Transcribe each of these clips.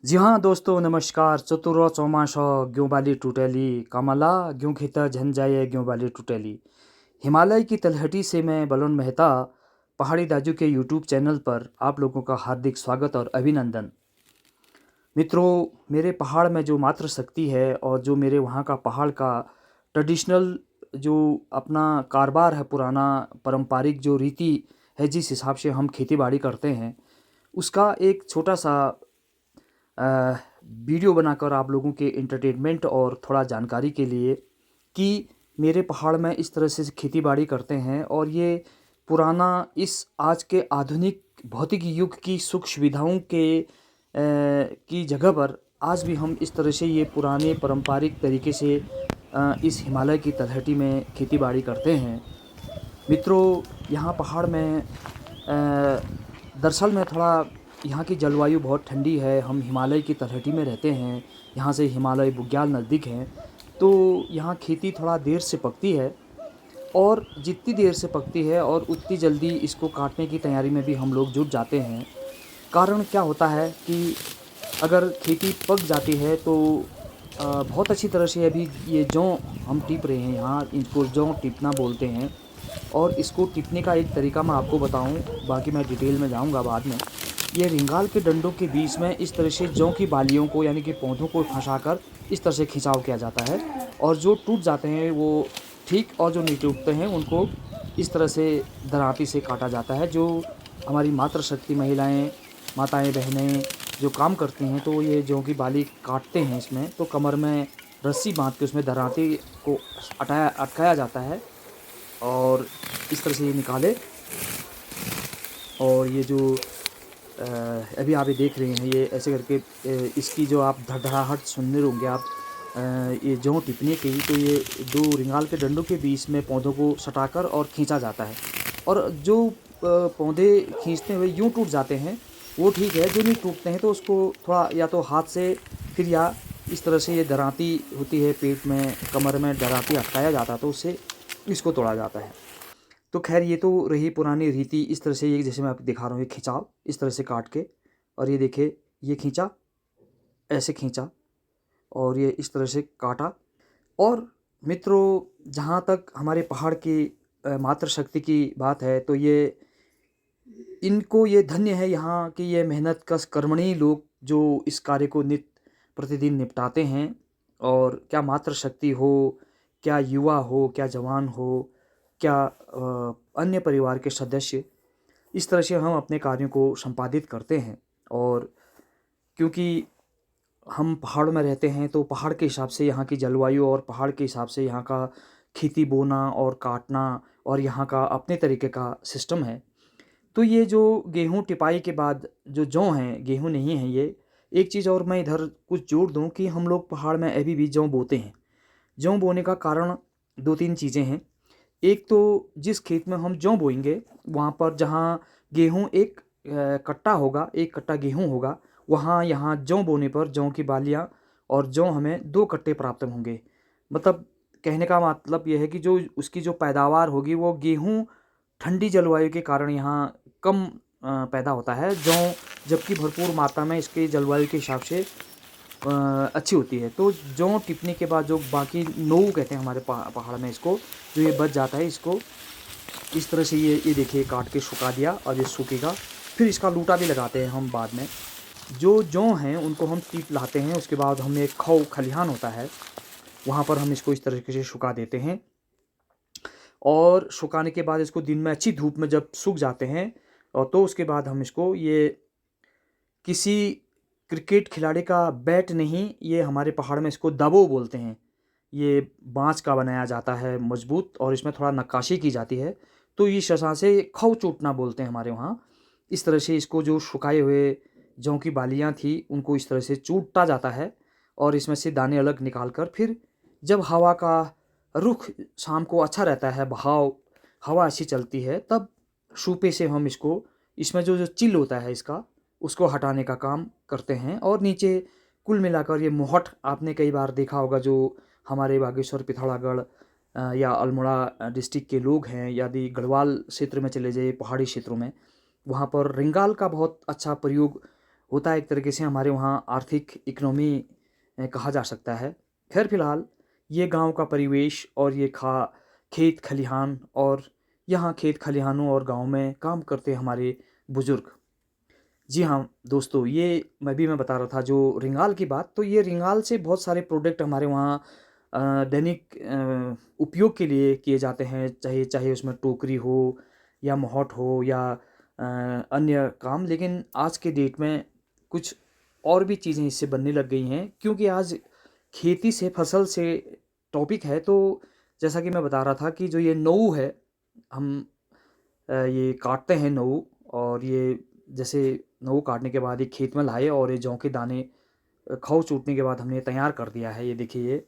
जी हाँ दोस्तों, नमस्कार। चतुर चौमास ग्यों बाली टूटेली, कमला ग्यों खित झन जाए ग्यों बाली टूटेली। हिमालय की तलहटी से मैं बलवन मेहता, पहाड़ी दाजू के यूट्यूब चैनल पर आप लोगों का हार्दिक स्वागत और अभिनंदन। मित्रों, मेरे पहाड़ में जो मातृ शक्ति है और जो मेरे वहाँ का पहाड़ का ट्रेडिशनल जो अपना कारोबार है, पुराना पारंपरिक जो रीति है, जिस हिसाब से हम खेती बाड़ी करते हैं, उसका एक छोटा सा अ, वीडियो बनाकर आप लोगों के एंटरटेनमेंट और थोड़ा जानकारी के लिए कि मेरे पहाड़ में इस तरह से खेती बाड़ी करते हैं और ये पुराना इस आज के आधुनिक भौतिक युग की सुख सुविधाओं की जगह पर आज भी हम इस तरह से ये पुराने पारंपरिक तरीके से इस हिमालय की तलहटी में खेती बाड़ी करते हैं। मित्रों, यहाँ पहाड़ में दरअसल में थोड़ा यहाँ की जलवायु बहुत ठंडी है। हम हिमालय की तलहटी में रहते हैं, यहाँ से हिमालय बुग्याल नज़दीक हैं, तो यहाँ खेती थोड़ा देर से पकती है और जितनी देर से पकती है और उतनी जल्दी इसको काटने की तैयारी में भी हम लोग जुट जाते हैं। कारण क्या होता है कि अगर खेती पक जाती है तो बहुत अच्छी तरह से अभी ये जौ हम टिप रहे हैं, यहाँ इनको जौ टिपना बोलते हैं। और इसको टिपने का एक तरीका मैं आपको बताऊं, बाकी मैं डिटेल में जाऊंगा बाद में। ये रिंगाल के डंडों के बीच में इस तरह से जौ की बालियों को यानी कि पौधों को फंसाकर इस तरह से खिंचाव किया जाता है और जो टूट जाते हैं वो ठीक, और जो नहीं टूटते हैं उनको इस तरह से दरांती से काटा जाता है। जो हमारी मातृशक्ति महिलाएं, माताएं, बहनें जो काम करती हैं, तो ये जौ की बाली काटते हैं इसमें, तो कमर में रस्सी बांध के उसमें दरांती को अटकाया जाता है और इस तरह से ये निकाले। और ये जो अभी आप ये देख रहे हैं, ये ऐसे करके इसकी जो आप धड़धड़ाहट सुनने होंगे आप, ये जौ टिपने की, तो ये दो रिंगाल के डंडों के बीच में पौधों को सटाकर और खींचा जाता है। और जो पौधे खींचते हुए यूँ टूट जाते हैं वो ठीक है, जो नहीं टूटते हैं तो उसको थोड़ा या तो हाथ से, फिर या इस तरह से ये दरांती होती है पेट में, कमर में दरांती अटकाया जाता है, तो उससे इसको तोड़ा जाता है। तो खैर, ये तो रही पुरानी रीति। इस तरह से ये जैसे मैं आपको दिखा रहा हूँ, ये खिंचाव इस तरह से काट के, और ये देखिए, ये खींचा, ऐसे खींचा और ये इस तरह से काटा। और मित्रों, जहाँ तक हमारे पहाड़ की मातृशक्ति की बात है, तो ये इनको ये धन्य है यहाँ कि ये मेहनत कश कर्मणी लोग जो इस कार्य को नित्य प्रतिदिन निपटाते हैं। और क्या मातृशक्ति हो, क्या युवा हो, क्या जवान हो, क्या अन्य परिवार के सदस्य, इस तरह से हम अपने कार्यों को संपादित करते हैं। और क्योंकि हम पहाड़ में रहते हैं, तो पहाड़ के हिसाब से यहाँ की जलवायु और पहाड़ के हिसाब से यहाँ का खेती बोना और काटना और यहाँ का अपने तरीके का सिस्टम है। तो ये जो गेहूँ टिपाई के बाद जो जौ हैं, गेहूँ नहीं है ये। एक चीज़ और मैं इधर कुछ जोड़ दूँ कि हम लोग पहाड़ में अभी भी जौ बोते हैं। जौ बोने का कारण दो तीन चीज़ें हैं। एक तो जिस खेत में हम जौ बोएंगे, वहाँ पर जहाँ गेहूँ एक कट्टा होगा, एक कट्टा गेहूँ होगा, वहाँ यहाँ जौ बोने पर जौ की बालियाँ और जौ हमें दो कट्टे प्राप्त होंगे। मतलब कहने का मतलब यह है कि जो उसकी जो पैदावार होगी, वो गेहूँ ठंडी जलवायु के कारण यहाँ कम पैदा होता है। जौ जबकि भरपूर मात्रा में इसके जलवायु के हिसाब से अच्छी होती है। तो जौ टिपने के बाद जो बाकी नोऊ कहते हैं हमारे पहाड़ में इसको, जो ये बच जाता है, इसको इस तरह से ये देखिए काट के सुखा दिया और ये सूखेगा। फिर इसका लूटा भी लगाते हैं हम बाद में। जो जौ हैं उनको हम टीप लाते हैं, उसके बाद हमें एक खलिहान होता है, वहाँ पर हम इसको इस तरीके से सुखा देते हैं। और सुखाने के बाद इसको दिन में अच्छी धूप में जब सूख जाते हैं, और तो उसके बाद हम इसको, ये किसी क्रिकेट खिलाड़ी का बैट नहीं, ये हमारे पहाड़ में इसको दबो बोलते हैं। ये बांस का बनाया जाता है मजबूत, और इसमें थोड़ा नक्काशी की जाती है, तो ये शशा से खौ चूटना बोलते हैं हमारे वहाँ। इस तरह से इसको जो सुखाए हुए जौ की बालियाँ थी उनको इस तरह से चूटा जाता है और इसमें से दाने अलग निकाल कर, फिर जब हवा का रुख शाम को अच्छा रहता है, बहाव हवा अच्छी चलती है, तब सूपे से हम इसको, इसमें जो जो चिल होता है इसका, उसको हटाने का काम करते हैं। और नीचे कुल मिलाकर ये मोहट आपने कई बार देखा होगा, जो हमारे बागेश्वर, पिथौरागढ़ या अल्मोड़ा डिस्ट्रिक्ट के लोग हैं, यदि गढ़वाल क्षेत्र में चले जाइए, पहाड़ी क्षेत्रों में, वहाँ पर रिंगाल का बहुत अच्छा प्रयोग होता है, एक तरीके से हमारे वहाँ आर्थिक इकनॉमी कहा जा सकता है। खैर फ़िलहाल ये गांव का परिवेश और ये खेत खलिहान, और यहाँ खेत खलिहानों और गांव में काम करते हमारे बुज़ुर्ग। जी हाँ दोस्तों, ये मैं बता रहा था जो रिंगाल की बात, तो ये रिंगाल से बहुत सारे प्रोडक्ट हमारे वहाँ दैनिक उपयोग के लिए किए जाते हैं, चाहे चाहे उसमें टोकरी हो या मोहट हो या अन्य काम। लेकिन आज के डेट में कुछ और भी चीज़ें इससे बनने लग गई हैं, क्योंकि आज खेती से, फसल से टॉपिक है। तो जैसा कि मैं बता रहा था कि जो ये नऊ है, हम ये काटते हैं नऊ, और ये जैसे नऊ काटने के बाद एक खेत में लाए और ये जौ के दाने खाओ छूटने के बाद हमने तैयार कर दिया है। ये देखिए, ये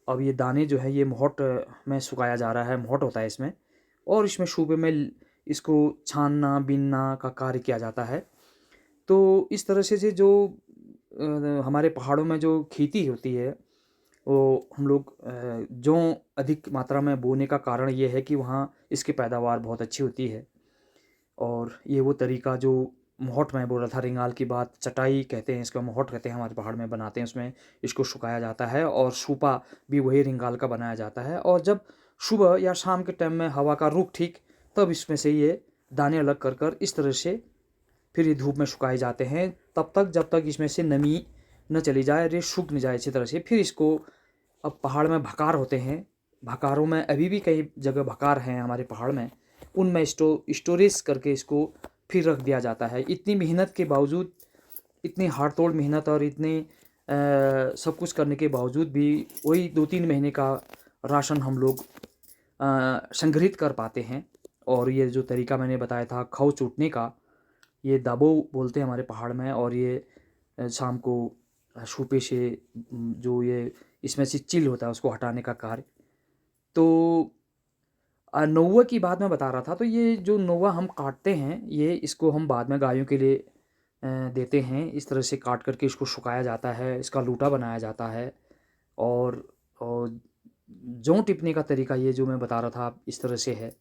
अब ये दाने जो है ये मोहट में सुखाया जा रहा है, मोहट होता है इसमें, और इसमें शुबे में इसको छानना बीनना का कार्य किया जाता है। तो इस तरह से जो हमारे पहाड़ों में जो खेती होती है, वो हम लोग जौ अधिक मात्रा में बोने का कारण ये है कि वहाँ इसकी पैदावार बहुत अच्छी होती है। और ये वो तरीका जो मोहट मैं बोल रहा था, रिंगाल की बात, चटाई कहते हैं इसको, मोहट कहते हैं, हमारे पहाड़ में बनाते हैं, उसमें इसको सुखाया जाता है, और सूपा भी वही रिंगाल का बनाया जाता है। और जब सुबह या शाम के टाइम में हवा का रुख ठीक, तब इसमें से ये दाने अलग कर कर इस तरह से फिर ये धूप में सुखाए जाते हैं, तब तक जब तक इसमें से नमी न चली जाए, ये सूख न जाए अच्छी तरह से। फिर इसको, अब पहाड़ में भकार होते हैं, भकारों में अभी भी कई जगह भकार हैं हमारे पहाड़ में, उनमें स्टोरेज करके इसको फिर रख दिया जाता है। इतनी मेहनत के बावजूद, इतनी हाड़ तोड़ मेहनत और इतने सब कुछ करने के बावजूद भी वही 2-3 महीने का राशन हम लोग संग्रहित कर पाते हैं। और ये जो तरीका मैंने बताया था खाओ चूटने का, ये दाबो बोलते हैं हमारे पहाड़ में, और ये शाम को सूपे से जो ये इसमें से चिल होता है उसको हटाने का कार्य। तो नौवा की बात मैं बता रहा था, तो ये जो नौवा हम काटते हैं, ये इसको हम बाद में गायों के लिए देते हैं। इस तरह से काट करके इसको सुखाया जाता है, इसका लूटा बनाया जाता है। और जौ टिपने का तरीका ये जो मैं बता रहा था इस तरह से है।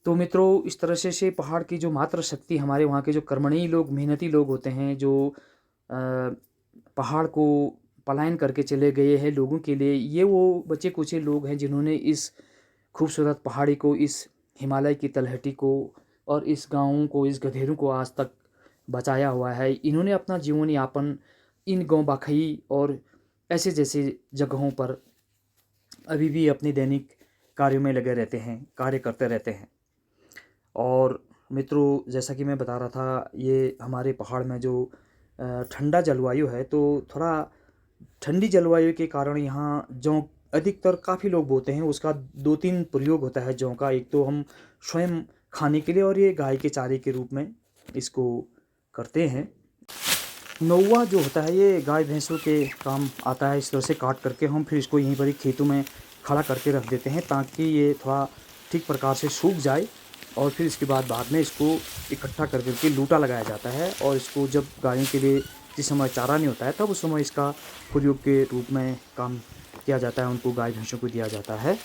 तो मित्रों, इस तरह से पहाड़ की जो मात्र शक्ति, हमारे वहाँ के जो कर्मणी लोग, मेहनती लोग होते हैं, जो पहाड़ को पलायन करके चले गए हैं लोगों के लिए, ये वो बचे कुचे लोग हैं जिन्होंने इस खूबसूरत पहाड़ी को, इस हिमालय की तलहटी को और इस गाँव को, इस गधेरों को आज तक बचाया हुआ है। इन्होंने अपना जीवन यापन इन गाँव बाखई और ऐसे जैसे जगहों पर अभी भी अपने दैनिक कार्यों में लगे रहते हैं, कार्य करते रहते हैं। और मित्रों, जैसा कि मैं बता रहा था, ये हमारे पहाड़ में जो ठंडा जलवायु है, तो थोड़ा ठंडी जलवायु के कारण यहाँ जौ अधिकतर काफ़ी लोग बोते हैं। उसका 2-3 प्रयोग होता है जौ का। एक तो हम स्वयं खाने के लिए, और ये गाय के चारे के रूप में इसको करते हैं। नौवा जो होता है ये गाय भैंसों के काम आता है। इस तरह से काट करके हम फिर इसको यहीं पर ही खेतों में खड़ा करके रख देते हैं, ताकि ये थोड़ा ठीक प्रकार से सूख जाए। और फिर इसके बाद में इसको इकट्ठा कर करके लूटा लगाया जाता है, और इसको जब गायों के लिए जिस समय चारा नहीं होता है, तब उस समय इसका प्रयोग के रूप में काम किया जाता है, उनको गाय भैंसों को दिया जाता है।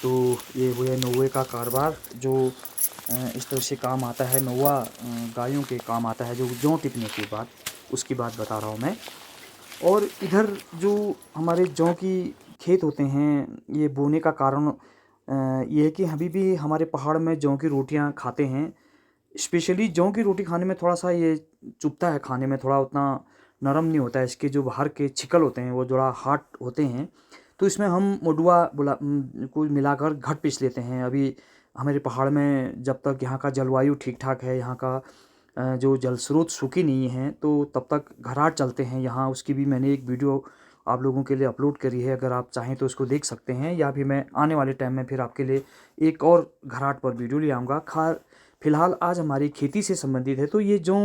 तो ये हुए नौवे का कारोबार जो इस तरह से काम आता है। नौवा गायों के काम आता है, जो जौ टिपने के बाद, उसकी बात बता रहा हूँ मैं। और इधर जो हमारे जौ की खेत होते हैं, ये बोने का कारण ये है कि अभी भी हमारे पहाड़ में जौ की रोटियां खाते हैं। स्पेशली जौ की रोटी खाने में थोड़ा सा ये चुभता है, खाने में थोड़ा उतना नरम नहीं होता है। इसके जो बाहर के छिकल होते हैं वो थोड़ा हार्ड होते हैं। तो इसमें हम मडुआ को मिलाकर घट पीस लेते हैं। अभी हमारे पहाड़ में जब तक यहाँ का जलवायु ठीक ठाक है, यहाँ का जो जल स्रोत सूखी नहीं है, तो तब तक घराट चलते हैं यहाँ। उसकी भी मैंने एक वीडियो आप लोगों के लिए अपलोड करी है, अगर आप चाहें तो उसको देख सकते हैं, या फिर मैं आने वाले टाइम में फिर आपके लिए एक और घराट पर वीडियो ले आऊँगा। फिलहाल आज हमारी खेती से संबंधित है, तो ये जो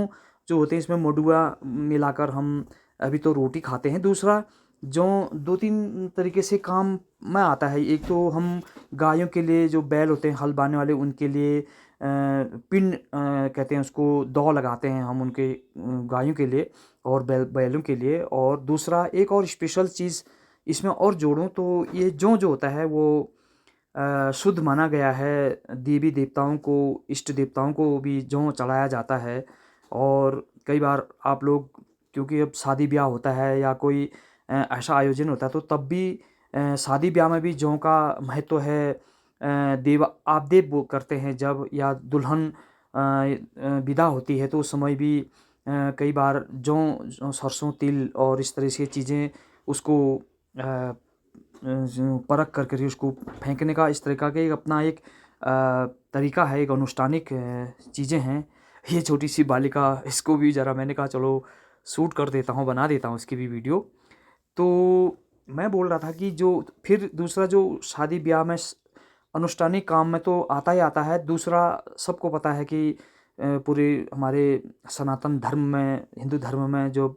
होते हैं इसमें मडुआ मिलाकर हम अभी तो रोटी खाते हैं। दूसरा, जौ 2-3 तरीके से काम में आता है। एक तो हम गायों के लिए, जो बैल होते हैं हल बाने वाले, उनके लिए पिंड कहते हैं उसको, दौ लगाते हैं हम उनके गायों के लिए और बैलों के लिए। और दूसरा, एक और स्पेशल चीज़ इसमें और जोड़ूं तो ये जो होता है वो शुद्ध माना गया है। देवी देवताओं को, इष्ट देवताओं को भी जौ चढ़ाया जाता है। और कई बार आप लोग, क्योंकि अब शादी ब्याह होता है या कोई ऐसा आयोजन होता है, तो तब भी शादी ब्याह में भी जौ का महत्व है। देव आप देव वो करते हैं जब, या दुल्हन विदा होती है तो उस समय भी कई बार जौ सरसों तिल और इस तरह से चीज़ें उसको परख कर उसको फेंकने का, इस तरह का एक अपना एक तरीका है, एक अनुष्ठानिक चीज़ें हैं। ये छोटी सी बालिका, इसको भी ज़रा मैंने कहा चलो शूट कर देता हूँ, बना देता हूँ इसकी भी वीडियो। तो मैं बोल रहा था कि जो फिर दूसरा जो शादी ब्याह में अनुष्ठानिक काम में तो आता ही आता है। दूसरा सबको पता है कि पूरे हमारे सनातन धर्म में, हिंदू धर्म में जो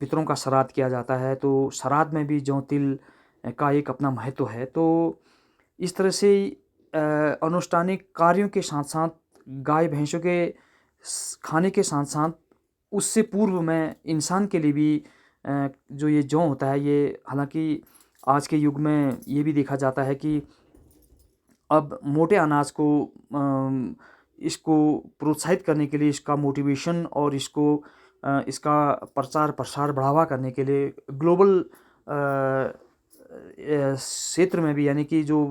पितरों का श्राद्ध किया जाता है, तो श्राद्ध में भी जौ तिल का एक अपना महत्व है। तो इस तरह से अनुष्ठानिक कार्यों के साथ साथ गाय भैंसों के खाने के साथ साथ उससे पूर्व में इंसान के लिए भी जो ये जौ होता है, ये हालांकि आज के युग में ये भी देखा जाता है कि अब मोटे अनाज को इसको प्रोत्साहित करने के लिए, इसका मोटिवेशन और इसका प्रचार प्रसार बढ़ावा करने के लिए ग्लोबल क्षेत्र में भी, यानी कि जो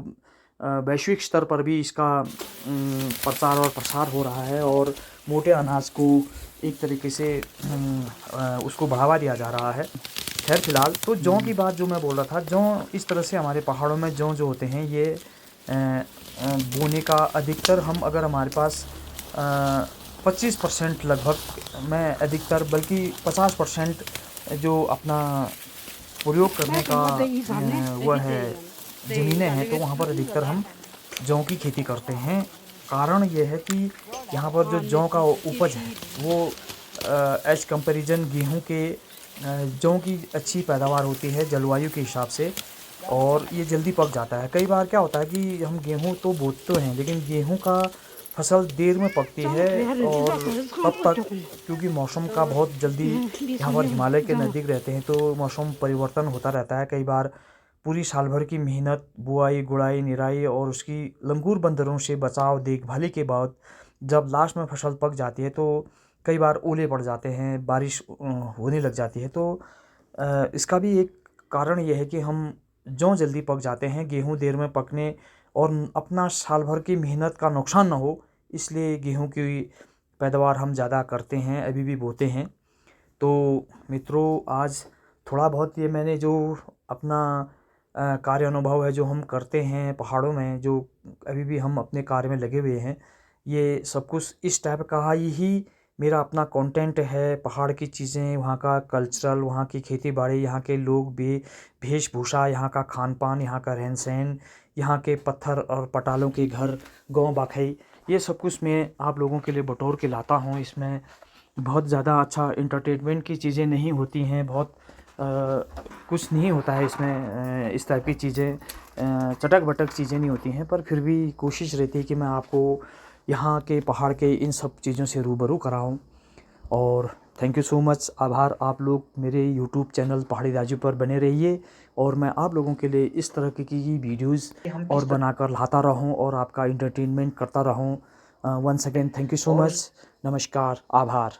वैश्विक स्तर पर भी इसका प्रचार और प्रसार हो रहा है और मोटे अनाज को एक तरीके से उसको बढ़ावा दिया जा रहा है। खैर फिलहाल तो जौ की बात जो मैं बोल रहा था, जौ इस तरह से हमारे पहाड़ों में जौ जो होते हैं ये बोने का अधिकतर, हम अगर हमारे पास 25% लगभग, मैं अधिकतर बल्कि 50% जो अपना प्रयोग करने का वह है ज़मीनें हैं, तो वहाँ पर अधिकतर हम जौ की खेती करते हैं। कारण ये है कि यहाँ पर जो जौ का उपज है वो एज कंपैरिजन गेहूं के जौ की अच्छी पैदावार होती है जलवायु के हिसाब से, और ये जल्दी पक जाता है। कई बार क्या होता है कि हम गेहूं तो बोते तो हैं, लेकिन गेहूं का फसल देर में पकती है, और तब तक क्योंकि मौसम का बहुत जल्दी, यहाँ पर हिमालय के नज़दीक रहते हैं तो मौसम परिवर्तन होता रहता है। कई बार पूरी साल भर की मेहनत, बुआई गुड़ाई निराई और उसकी लंगूर बंदरों से बचाव देखभाली के बाद जब लास्ट में फसल पक जाती है तो कई बार ओले पड़ जाते हैं, बारिश होने लग जाती है। तो इसका भी एक कारण ये है कि हम जौ जल्दी पक जाते हैं, गेहूं देर में पकने और अपना साल भर की मेहनत का नुकसान ना हो, इसलिए गेहूं की पैदावार हम ज़्यादा करते हैं, अभी भी बोते हैं। तो मित्रों, आज थोड़ा बहुत ये मैंने जो अपना कार्य अनुभव है जो हम करते हैं पहाड़ों में, जो अभी भी हम अपने कार्य में लगे हुए हैं, ये सब कुछ इस टाइप का ही मेरा अपना कंटेंट है। पहाड़ की चीज़ें, वहाँ का कल्चरल, वहाँ की खेती बाड़ी, यहाँ के लोग भी, वेशभूषा, यहाँ का खान पान, यहाँ का रहन सहन, यहाँ के पत्थर और पटालों के घर, गाँव बाखई, ये सब कुछ मैं आप लोगों के लिए बटोर के लाता हूँ। इसमें बहुत ज़्यादा अच्छा एंटरटेनमेंट की चीज़ें नहीं होती हैं, बहुत कुछ नहीं होता है इसमें, इस टाइप की चीज़ें चटक बटक चीज़ें नहीं होती हैं, पर फिर भी कोशिश रहती है कि मैं आपको यहाँ के पहाड़ के इन सब चीज़ों से रूबरू कराऊँ। और थैंक यू सो मच, आभार। आप लोग मेरे यूट्यूब चैनल पहाड़ी राजू पर बने रहिए और मैं आप लोगों के लिए इस तरह की वीडियोज़ और बनाकर लाता रहूँ और आपका इंटरटेनमेंट करता रहूँ। Once again thank you so much, नमस्कार, आभार।